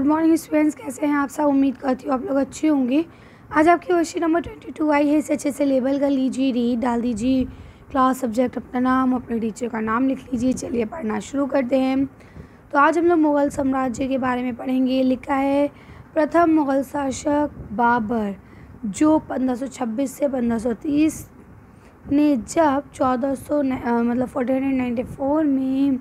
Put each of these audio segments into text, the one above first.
Morning students, कैसे हैं आप सब। उम्मीद करती हूँ आप लोग अच्छे होंगे। आज आपकी वर्कशीट नंबर 22 आई है। इसे अच्छे से लेबल कर लीजिए, रीड डाल दीजिए, क्लास सब्जेक्ट अपना नाम, अपने टीचर का नाम लिख लीजिए। चलिए पढ़ना शुरू करते हैं। तो आज हम लोग मुग़ल साम्राज्य के बारे में पढ़ेंगे। लिखा है प्रथम मुग़ल शासक बाबर, जो 1526 से 1530 ने जब 1494 में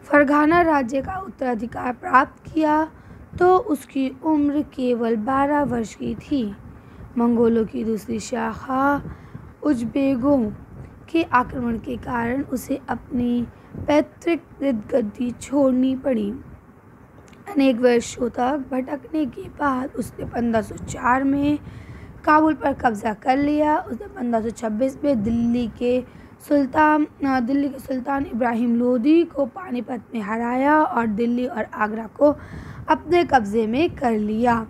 फरगाना राज्य का उत्तराधिकार प्राप्त किया तो उसकी उम्र केवल 12 वर्ष की थी। मंगोलों की दूसरी शाखा उज़्बेकों के आक्रमण के कारण उसे अपनी पैतृक गद्दी छोड़नी पड़ी। अनेक वर्षों तक भटकने के बाद उसने 1504 में काबुल पर कब्ज़ा कर लिया। उसने 1526 में दिल्ली के सुल्तान इब्राहिम लोदी को पानीपत में हराया और दिल्ली और आगरा को अपने कब्ज़े में कर लिया।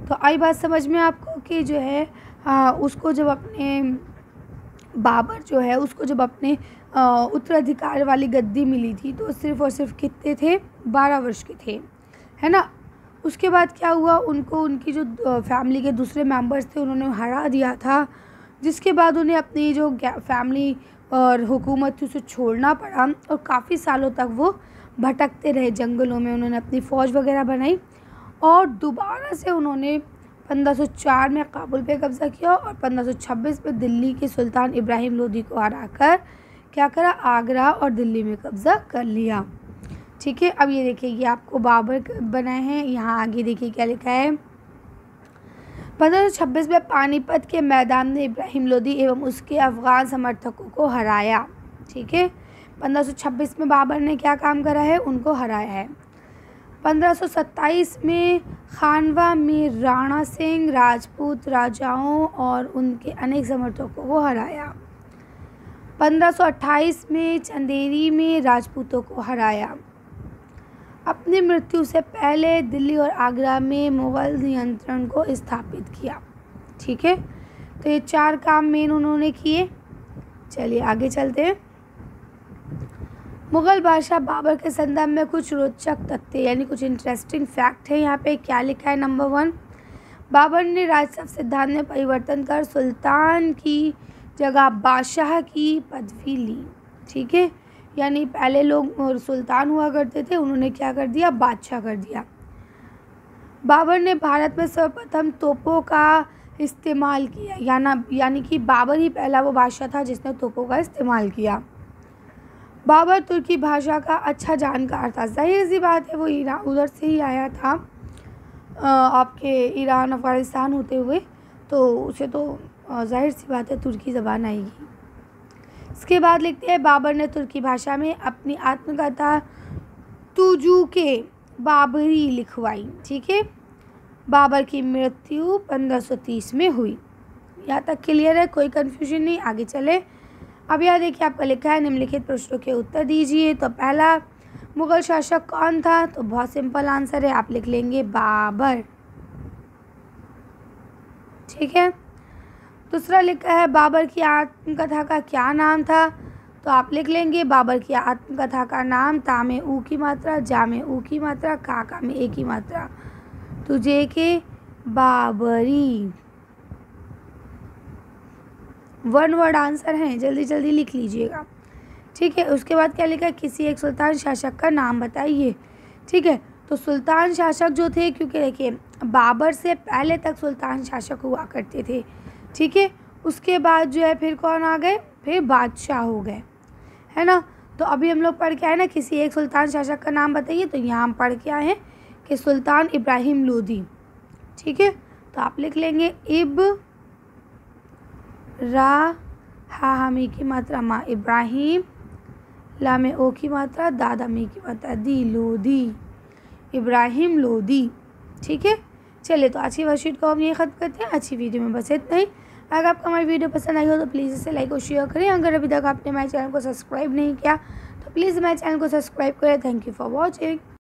तो आई बात समझ में आपको कि जो है उसको जब अपने बाबर जो है उसको जब अपने उत्तराधिकार वाली गद्दी मिली थी तो सिर्फ़ और सिर्फ कितने थे, 12 वर्ष के थे, है ना। उसके बाद क्या हुआ, उनको उनकी जो फैमिली के दूसरे मेंबर्स थे उन्होंने हरा दिया था, जिसके बाद उन्हें अपनी जो फैमिली और हुकूमत थी उसे छोड़ना पड़ा और काफ़ी सालों तक वो भटकते रहे जंगलों में। उन्होंने अपनी फ़ौज वगैरह बनाई और दोबारा से उन्होंने 1504 में काबुल पे कब्ज़ा किया और 1526 में दिल्ली के सुल्तान इब्राहिम लोदी को हराकर क्या करा, आगरा और दिल्ली में कब्ज़ा कर लिया। ठीक है, अब ये देखिए ये आपको बाबर बनाए हैं। यहाँ आगे देखिए क्या लिखा है। 1526 में पानीपत के मैदान में इब्राहिम लोदी एवं उसके अफ़गान समर्थकों को हराया। ठीक है, 1526 में बाबर ने क्या काम करा है, उनको हराया है। 1527 में खानवा में राणा सिंह राजपूत राजाओं और उनके अनेक समर्थकों को हराया। 1528 में चंदेरी में राजपूतों को हराया। अपनी मृत्यु से पहले दिल्ली और आगरा में मुग़ल नियंत्रण को स्थापित किया। ठीक है, तो ये 4 काम मेन उन्होंने किए। चलिए आगे चलते हैं। मुग़ल बादशाह बाबर के संदर्भ में कुछ रोचक तथ्य यानी कुछ इंटरेस्टिंग फैक्ट है। यहाँ पे क्या लिखा है। नंबर 1, बाबर ने राजसभा सिद्धांत में परिवर्तन कर सुल्तान की जगह बादशाह की पदवी ली। ठीक है, यानी पहले लोग सुल्तान हुआ करते थे, उन्होंने क्या कर दिया, बादशाह कर दिया। बाबर ने भारत में सर्वप्रथम तोपों का इस्तेमाल किया, यानी कि बाबर ही पहला वो बादशाह था जिसने तोपों का इस्तेमाल किया। बाबर तुर्की भाषा का अच्छा जानकार था। जाहिर सी बात है, वो ईरान उधर से ही आया था, आपके ईरान अफ़गानिस्तान होते हुए, तो उसे तो जाहिर सी बात है तुर्की ज़बान आएगी। इसके बाद लिखते हैं बाबर ने तुर्की भाषा में अपनी आत्मकथा तुजुके बाबरी लिखवाई। ठीक है, बाबर की मृत्यु 1530 में हुई। यहाँ तक क्लियर है, कोई कन्फ्यूजन नहीं। आगे चले। अब यहाँ देखिए आपका लिखा है निम्नलिखित प्रश्नों के उत्तर दीजिए। तो पहला, मुग़ल शासक कौन था, तो बहुत सिंपल आंसर है, आप लिख लेंगे बाबर। ठीक है, दूसरा लिखा है बाबर की आत्मकथा का क्या नाम था, तो आप लिख लेंगे बाबर की आत्मकथा का नाम ता में ऊ की मात्रा, जा में ऊ की मात्रा, का में ए की मात्रा, तुझे के बाबरी। 1 वर्ड आंसर है, जल्दी जल्दी लिख लीजिएगा। ठीक है, उसके बाद क्या लिखा है, किसी एक सुल्तान शासक का नाम बताइए। ठीक है, तो सुल्तान शासक जो थे, क्योंकि देखिए बाबर से पहले तक सुल्तान शासक हुआ करते थे। ठीक है, उसके बाद जो है फिर कौन आ गए, फिर बादशाह हो गए, है ना। तो अभी हम लोग पढ़ के आए ना, किसी एक सुल्तान शासक का नाम बताइए, तो यहाँ हम पढ़ के आए हैं कि सुल्तान इब्राहिम लोदी। ठीक है, तो आप लिख लेंगे इब रा हा मी की मात्रा मा, इब्राहिम ला में ओ की मात्रा, दादा मी की मात्रा दी, लोदी, इब्राहिम लोदी। ठीक है, चलिए तो आज की वर्कशीट को हम ये ख़त्म करते हैं। अच्छी वीडियो में बस इतना ही। अगर आपको हमारी वीडियो पसंद आई हो तो प्लीज़ इसे लाइक और शेयर करें। अगर अभी तक आपने हमारे चैनल को सब्सक्राइब नहीं किया तो प्लीज़ हमारे चैनल को सब्सक्राइब करें। Thank you for watching.